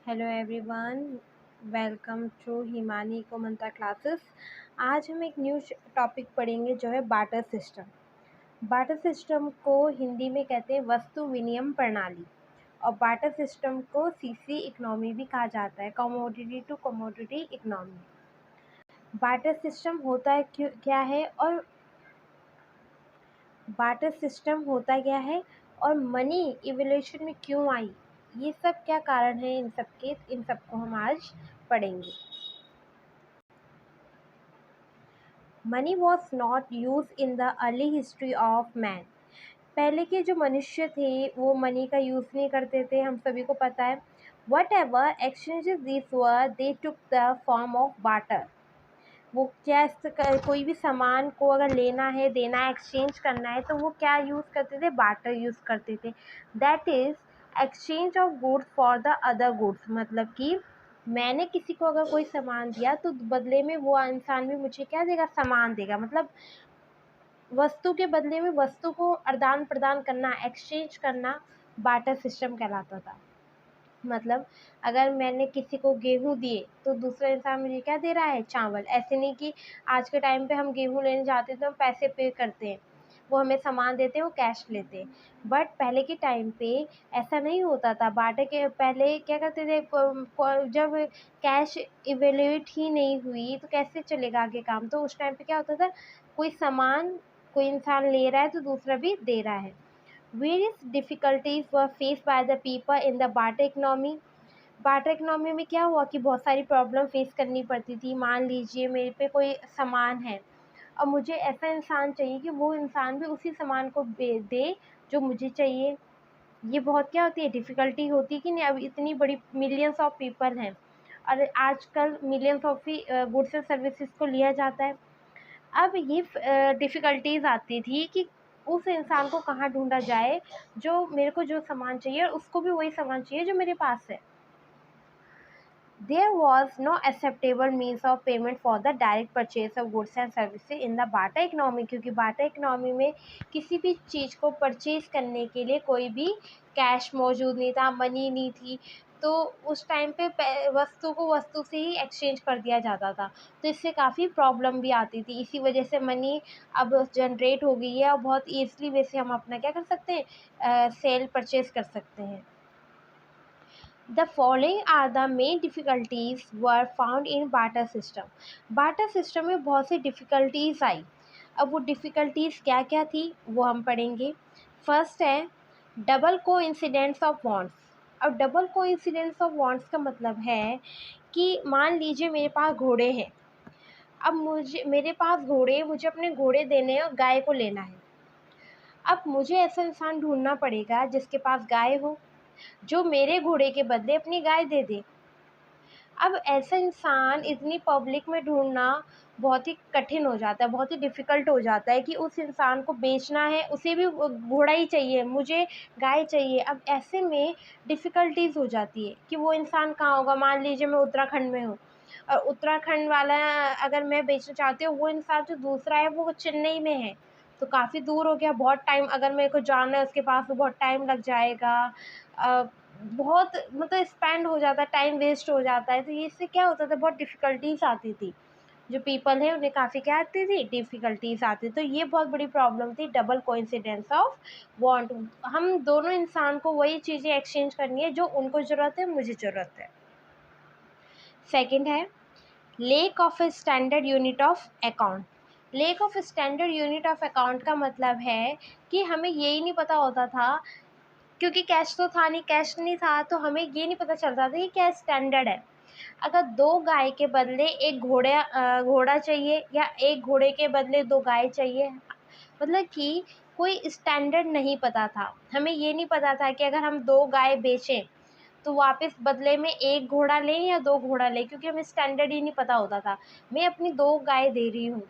Hello everyone, welcome to Himani को Mantra classes. आज हम एक न्यू टॉपिक पढ़ेंगे जो है बार्टर सिस्टम। बार्टर सिस्टम को हिंदी में कहते हैं वस्तु विनिमय प्रणाली, और बार्टर सिस्टम को सीसी इकोनॉमी भी कहा जाता है, commodity to commodity economy. Barter system होता है क्या है, और बार्टर सिस्टम होता क्या है और मनी इवोल्यूशन में क्यों आई, ये सब क्या कारण है, इन सबको हम आज पढ़ेंगे। Money was not use in the early history of man. पहले के जो मनुष्य थे वो मनी का यूज़ नहीं करते थे, हम सभी को पता है। What ever exchanges this were they took the form of barter. वो क्या कोई भी सामान को अगर लेना है, देना है, एक्सचेंज करना है, तो वो क्या यूज़ करते थे? बार्टर यूज़ करते थे। That is exchange of goods for the other goods. मतलब कि मैंने किसी को अगर कोई सामान दिया तो बदले में वो इंसान भी मुझे क्या देगा? सामान देगा। मतलब वस्तु के बदले में वस्तु को आदान प्रदान करना, एक्सचेंज करना बार्टर सिस्टम कहलाता था। मतलब अगर मैंने किसी को गेहूँ दिए तो दूसरा इंसान मुझे क्या दे रहा है? चावल। ऐसे नहीं कि आज के टाइम पे हम गेहूँ लेने जाते हैं तो हम पैसे पे करते हैं, वो हमें सामान देते हैं, वो कैश लेते हैं। बट पहले के टाइम पे ऐसा नहीं होता था। बार्टर के पहले क्या करते थे, जब कैश इवेल्यूएट ही नहीं हुई तो कैसे चलेगा आगे काम? तो उस टाइम पे क्या होता था, कोई सामान कोई इंसान ले रहा है तो दूसरा भी दे रहा है। Various difficulties were faced by the people in the barter economy. Barter economy में क्या हुआ कि बहुत सारी प्रॉब्लम फेस करनी पड़ती थी। मान लीजिए मेरे पे कोई सामान है और मुझे ऐसा इंसान चाहिए कि वो इंसान भी उसी सामान को दे जो मुझे चाहिए। ये बहुत क्या होती है, डिफ़िकल्टी होती है कि नहीं। अब इतनी बड़ी मिलियंस ऑफ पीपल हैं और आजकल millions of he goods and services को लिया जाता है। अब ये डिफ़िकल्टीज़ आती थी कि उस इंसान को कहाँ ढूँढा जाए जो मेरे को जो सामान चाहिए और उसको भी वही सामान चाहिए जो मेरे पास है। There was no acceptable means of payment for the direct purchase of goods and services in the barter economy, क्योंकि बार्टर इकोनॉमी में किसी भी चीज़ को परचेज करने के लिए कोई भी कैश मौजूद नहीं था, मनी नहीं थी। तो उस टाइम पे वस्तु को वस्तु से ही एक्सचेंज कर दिया जाता था, तो इससे काफ़ी प्रॉब्लम भी आती थी। इसी वजह से मनी अब जनरेट हो गई है और बहुत ईज़िली वे से हम अपना क्या कर सकते हैं, सेल परचेज कर सकते हैं। The following are the main difficulties were found in barter system. barter system में बहुत सी difficulties आई। अब वो difficulties क्या क्या थी वो हम पढ़ेंगे। फर्स्ट है डबल कोइंसिडेंस ऑफ वॉन्ट्स। अब डबल कोइंसिडेंस ऑफ वॉन्ट्स का मतलब है कि मान लीजिए मेरे पास घोड़े हैं। अब मेरे पास घोड़े, मुझे अपने घोड़े देने हैं और गाय को लेना है। अब मुझे ऐसा इंसान ढूंढना पड़ेगा जिसके पास गाय हो, जो मेरे घोड़े के बदले अपनी गाय दे दे। अब ऐसा इंसान इतनी पब्लिक में ढूँढना बहुत ही कठिन हो जाता है, बहुत ही डिफ़िकल्ट हो जाता है कि उस इंसान को बेचना है, उसे भी घोड़ा ही चाहिए, मुझे गाय चाहिए। अब ऐसे में डिफ़िकल्टीज़ हो जाती है कि वो इंसान कहाँ होगा। मान लीजिए मैं उत्तराखंड में हूँ और उत्तराखंड वाला अगर मैं बेचना चाहती हूँ, वो इंसान जो दूसरा है वो चेन्नई में है, तो काफ़ी दूर हो गया। बहुत टाइम अगर मेरे को जाना है उसके पास तो बहुत टाइम लग जाएगा। बहुत मतलब स्पेंड हो जाता है, टाइम वेस्ट हो जाता है। तो ये इससे क्या होता था, बहुत डिफ़िकल्टीज़ आती थी। जो पीपल है उन्हें काफ़ी क्या आती थी, डिफ़िकल्टीज़ आती। तो ये बहुत बड़ी प्रॉब्लम थी, डबल कोइंसिडेंस ऑफ वांट। हम दोनों इंसान को वही चीज़ें एक्सचेंज करनी है जो उनको ज़रूरत है, मुझे ज़रूरत है। सेकंड है lake of a standard unit of account. Lake of standard unit of account का मतलब है कि हमें यही नहीं पता होता था, क्योंकि कैश तो था नहीं, कैश नहीं था तो हमें ये नहीं पता चलता था कि क्या स्टैंडर्ड है। अगर दो गाय के बदले एक घोड़ा चाहिए या एक घोड़े के बदले दो गाय चाहिए, मतलब कि कोई स्टैंडर्ड नहीं पता था। हमें ये नहीं पता था कि अगर हम दो गाय बेचें तो वापस बदले में एक घोड़ा लें या दो घोड़ा लें, क्योंकि हमें स्टैंडर्ड ही नहीं पता होता था। मैं अपनी दो गाय दे रही हूँ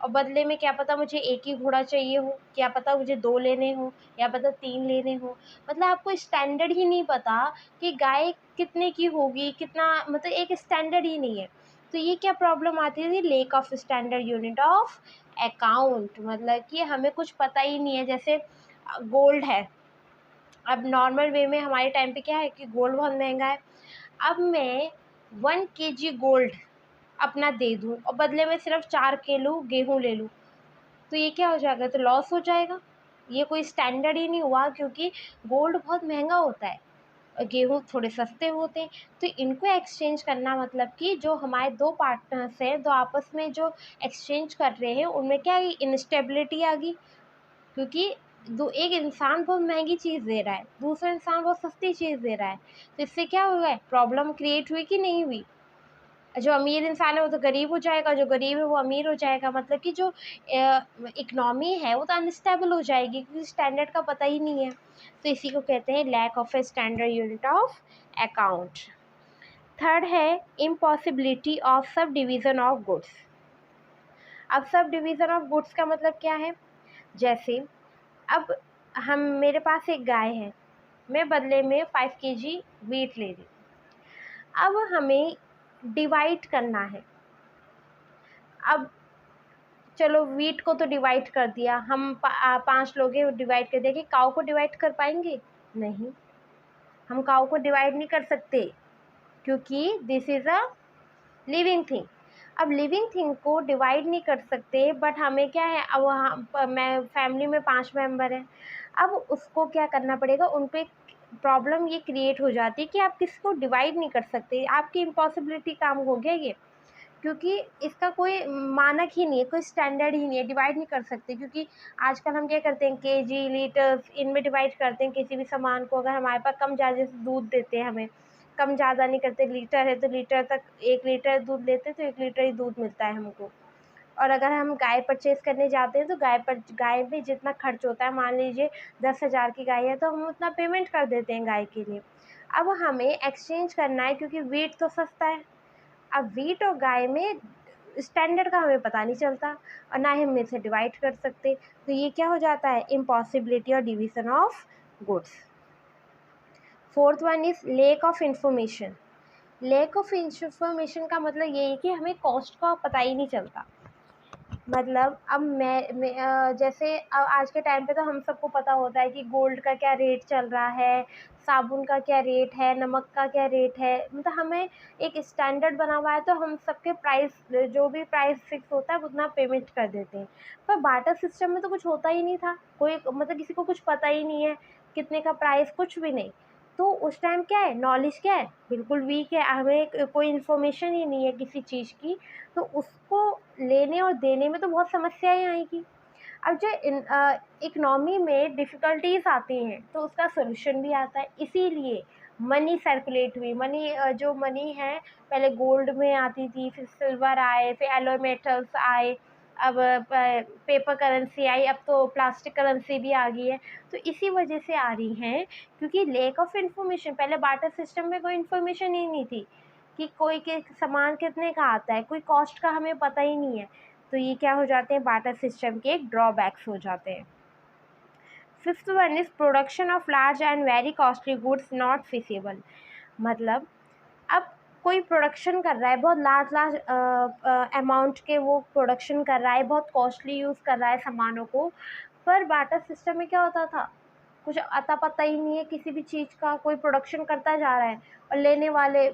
और बदले में क्या पता मुझे एक ही घोड़ा चाहिए हो, क्या पता मुझे दो लेने हो, या पता तीन लेने हो। मतलब आपको स्टैंडर्ड ही नहीं पता कि गाय कितने की होगी, कितना, मतलब एक स्टैंडर्ड ही नहीं है। तो ये क्या प्रॉब्लम आती थी, lake of standard unit of account. मतलब कि हमें कुछ पता ही नहीं है। जैसे गोल्ड है, अब नॉर्मल वे में हमारे टाइम पे क्या है कि गोल्ड बहुत महंगा है। अब मैं 1 kg गोल्ड अपना दे दूँ और बदले में सिर्फ 4 किलो गेहूँ ले लूँ, तो ये क्या हो जाएगा, तो लॉस हो जाएगा। ये कोई स्टैंडर्ड ही नहीं हुआ, क्योंकि गोल्ड बहुत महंगा होता है और गेहूँ थोड़े सस्ते होते हैं। तो इनको एक्सचेंज करना मतलब कि जो हमारे दो पार्टनर्स हैं, दो आपस में जो एक्सचेंज कर रहे हैं, उनमें क्या इंस्टेबिलिटी आ गई, क्योंकि एक इंसान बहुत महंगी चीज़ दे रहा है, दूसरा इंसान बहुत सस्ती चीज़ दे रहा है, तो इससे क्या हुआ, प्रॉब्लम क्रिएट हुई कि नहीं हुई। जो अमीर इंसान है वो तो गरीब हो जाएगा, जो गरीब है वो अमीर हो जाएगा, मतलब कि जो इकनॉमी है वो तो अनस्टेबल हो जाएगी, क्योंकि स्टैंडर्ड का पता ही नहीं है। तो इसी को कहते हैं lack of a standard unit of account. Third है impossibility of subdivision of goods. अब सब डिवीज़न ऑफ गुड्स का मतलब क्या है, जैसे अब हम मेरे पास एक गाय है, मैं बदले में 5 kg वीट ले रही, अब हमें डिवाइड करना है। अब चलो वीट को तो डिवाइड कर दिया, हम 5 लोग हैं, डिवाइड कर दिया, कि काऊ को डिवाइड कर पाएंगे, नहीं, हम काऊ को डिवाइड नहीं कर सकते, क्योंकि this is a living thing. अब लिविंग थिंग को डिवाइड नहीं कर सकते, बट हमें क्या है, अब मैं फैमिली में 5 मेंबर हैं, अब उसको क्या करना पड़ेगा, उन पे प्रॉब्लम ये क्रिएट हो जाती है कि आप किसको डिवाइड नहीं कर सकते, आपकी इम्पॉसिबिलिटी काम हो गया ये, क्योंकि इसका कोई मानक ही नहीं है, कोई स्टैंडर्ड ही नहीं है, डिवाइड नहीं कर सकते। क्योंकि आजकल हम क्या करते हैं, केजी, लीटर्स, इनमें डिवाइड करते हैं किसी भी सामान को। अगर हमारे पास कम ज़्यादा, जैसे दूध देते हैं हमें, कम ज़्यादा नहीं करते, लीटर है तो लीटर तक, 1 लीटर दूध लेते हैं तो 1 लीटर ही दूध मिलता है हमको। और अगर हम गाय परचेज़ करने जाते हैं तो गाय में जितना खर्च होता है, मान लीजिए 10,000 की गाय है तो हम उतना पेमेंट कर देते हैं गाय के लिए। अब हमें एक्सचेंज करना है, क्योंकि वेट तो सस्ता है। अब वीट और गाय में स्टैंडर्ड का हमें पता नहीं चलता, और ना ही हम इसे डिवाइड कर सकते, तो ये क्या हो जाता है, इम्पॉसिबिलिटी और division of goods. Fourth one is lake of information. Lake of information का मतलब ये है कि हमें कॉस्ट का पता ही नहीं चलता। मतलब अब जैसे अब आज के टाइम पे तो हम सबको पता होता है कि गोल्ड का क्या रेट चल रहा है, साबुन का क्या रेट है, नमक का क्या रेट है, मतलब हमें एक स्टैंडर्ड बना हुआ है, तो हम सबके प्राइस, जो भी प्राइस फिक्स होता है उतना पेमेंट कर देते हैं। पर बार्टर सिस्टम में तो कुछ होता ही नहीं था, कोई मतलब किसी को कुछ पता ही नहीं है कितने का प्राइस, कुछ भी नहीं। तो उस टाइम क्या है, नॉलेज क्या है, बिल्कुल वीक है, हमें कोई इन्फॉर्मेशन ही नहीं है किसी चीज़ की, तो उसको लेने और देने में तो बहुत समस्याएं आएगी। अब जो इकनॉमी में डिफ़िकल्टीज आती हैं तो उसका सोल्यूशन भी आता है, इसीलिए मनी सर्कुलेट हुई। जो मनी है, पहले गोल्ड में आती थी, फिर सिल्वर आए, फिर एलॉय मेटल्स आए, अब पेपर करेंसी आई, अब तो प्लास्टिक करेंसी भी आ गई है। तो इसी वजह से आ रही हैं, क्योंकि लैक ऑफ इन्फॉर्मेशन, पहले बार्टर सिस्टम में कोई इन्फॉर्मेशन ही नहीं थी कि कोई के सामान कितने का आता है, कोई कॉस्ट का हमें पता ही नहीं है। तो ये क्या हो जाते हैं, बार्टर सिस्टम के एक ड्रॉबैक्स हो जाते हैं। Fifth one is production of large and very costly goods not feasible. मतलब अब कोई प्रोडक्शन कर रहा है, बहुत लार्ज लार्ज अमाउंट के वो प्रोडक्शन कर रहा है, बहुत कॉस्टली यूज़ कर रहा है सामानों को, पर बार्टर सिस्टम में क्या होता था, कुछ अता पता ही नहीं है किसी भी चीज़ का, कोई प्रोडक्शन करता जा रहा है और लेने वाले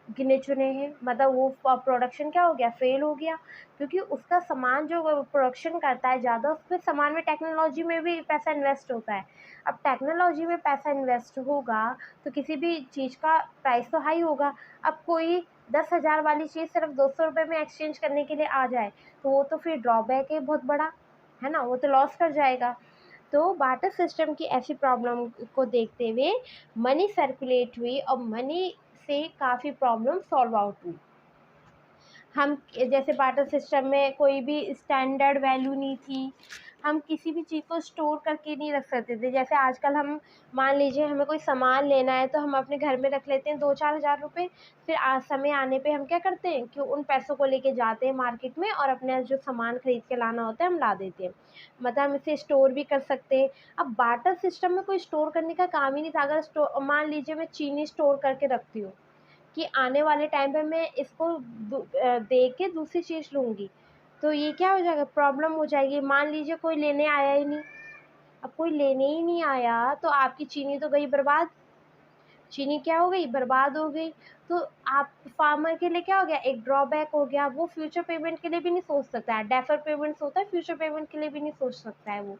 गिने चुने हैं, मतलब वो प्रोडक्शन क्या हो गया, फेल हो गया, क्योंकि उसका सामान जो प्रोडक्शन करता है ज़्यादा, उसमें सामान में टेक्नोलॉजी में भी पैसा इन्वेस्ट होता है। अब टेक्नोलॉजी में पैसा इन्वेस्ट होगा तो किसी भी चीज़ का प्राइस तो हाई होगा। अब कोई 10,000 वाली चीज़ सिर्फ 200 रुपये में एक्सचेंज करने के लिए आ जाए, तो वो तो फिर ड्रॉबैक है बहुत बड़ा, है ना, वो तो लॉस कर जाएगा। तो बार्टर सिस्टम की ऐसी प्रॉब्लम को देखते हुए मनी सर्कुलेट हुई और मनी से काफ़ी प्रॉब्लम सॉल्व आउट हुई। हम जैसे बार्टर सिस्टम में कोई भी स्टैंडर्ड वैल्यू नहीं थी, हम किसी भी चीज़ को स्टोर करके नहीं रख सकते थे। जैसे आजकल हम मान लीजिए हमें कोई सामान लेना है तो हम अपने घर में रख लेते हैं 2-4 हज़ार रुपये, फिर समय आने पे हम क्या करते हैं कि उन पैसों को लेके जाते हैं मार्केट में और अपना जो सामान खरीद के लाना होता है हम ला देते हैं, मतलब हम इसे स्टोर भी कर सकते हैं। अब बार्टर सिस्टम में कोई स्टोर करने का काम ही नहीं था। अगर मान लीजिए मैं चीनी स्टोर करके रखती हूँ कि आने वाले टाइम पे मैं इसको दे के दूसरी चीज़ लूँगी, तो ये क्या हो जाएगा, प्रॉब्लम हो जाएगी। मान लीजिए कोई लेने आया ही नहीं, अब कोई लेने ही नहीं आया तो आपकी चीनी तो गई बर्बाद। चीनी क्या हो गई, बर्बाद हो गई। तो आप फार्मर के लिए क्या हो गया, एक ड्रॉबैक हो गया, वो फ्यूचर पेमेंट के लिए भी नहीं सोच सकता है, डेफर पेमेंट्स होता है, फ्यूचर पेमेंट के लिए भी नहीं सोच सकता है वो।